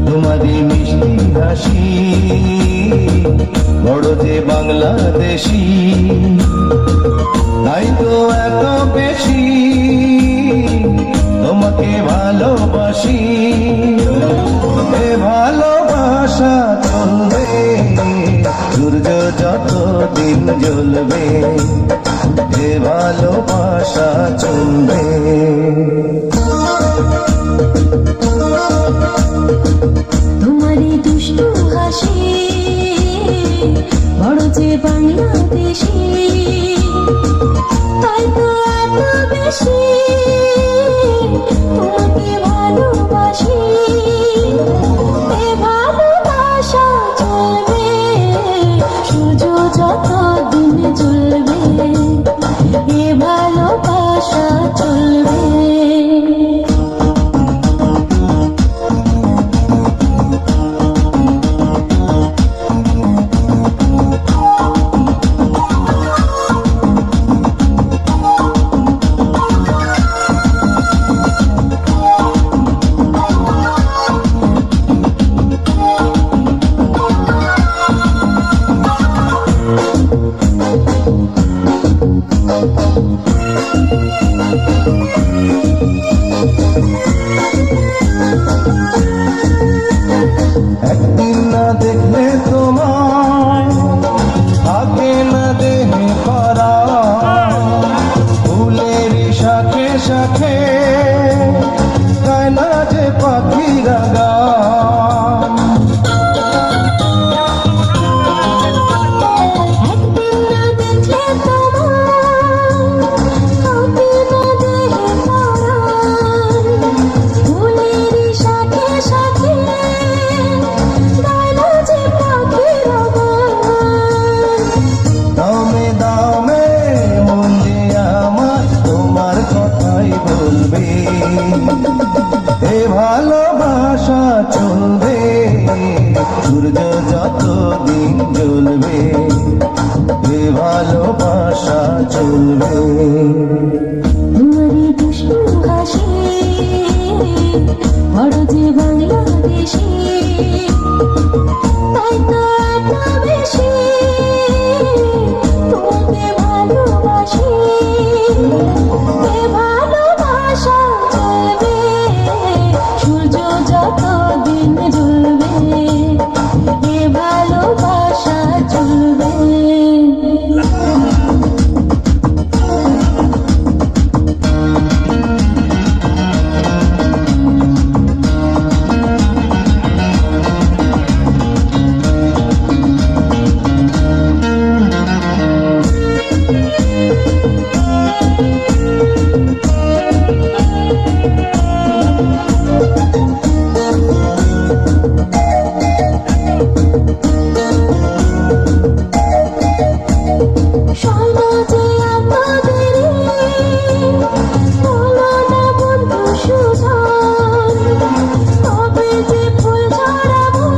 তোমারই মিষ্টি হাসি বড় যে বাংলাদেশি, তাই তো এত বেশি তোমাকে ভালোবাসি। এ ভালোবাসা চলবে সূর্য যতদিন জ্বলবে, এ ভালোবাসা চলবে। তোমারই দুষ্টু হাসি বড় যে বাংলাদেশি, তাই তো এত বেশি তোমাকে ভালোবাসি। এ ভালোবাসা চলবে সূর্য যতদিন জ্বলবে, এ ভালোবাসা চলবে। একদিন না দেখলে তোমায় থাকে না দেহে করা, ফুলের শাখে শাখে গায় না যে পাখিরা গান। একদিন না দেখলে তোমায় থাকে না দেহে পরাণ, ফুলের শাখে শাখে গায় না যে পাখিরা গান। দামে দামে মন যে আমার তোমার কথাই বলবে, এ ভালোবাসা চলবে সূর্য যতদিন জ্বলবে, এ ভালোবাসা চলবে। তোমারই দুষ্টু হাসি বড় যে বাংলাদেশি, তাই তো এত বেশি তোমাকে ভালোবাসি। এ ভালোবাসা চলবে সূর্য যতদিন জ্বলবে, এ ভালোবাসা চলবে। সমাজে এত দেরি হলো না বন্ধু সুজন, কবে যে ফুল ঝরাবো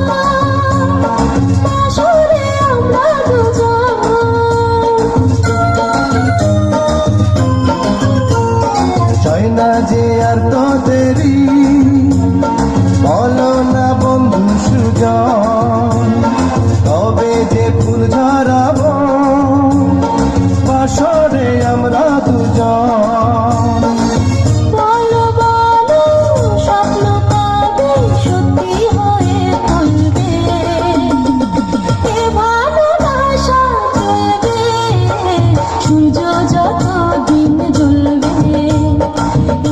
বাসরে আমরা দুজন। চাই না যে আর তো দেরি, বলো না বন্ধু সুজন, তবে যে ফুল ঝরাবো বাসরে আমরা দুজন। বলো বলো স্বপ্ন কবে সত্যি হয়ে উঠবে, এ ভালোবাসা চলবে সূর্য যতদিন জ্বলবে,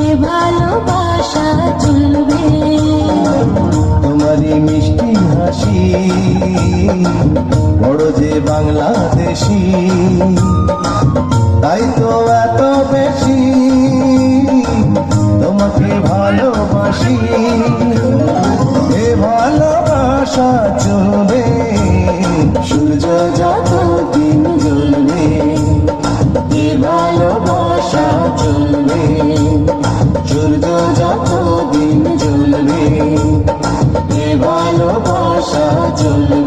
এ ভালোবাসা চলবে। তোমারই মিষ্টি হাসি বড় যে বাংলাদেশি, তাই তো এত বেশি তোমাকে ভালোবাসি। এ ভালোবাসা চলবে সূর্য যতদিন জ্বলবে, এ ভালোবাসা চলবে সূর্য যতদিন জ্বলবে, এ ভালোবাসা চলবে।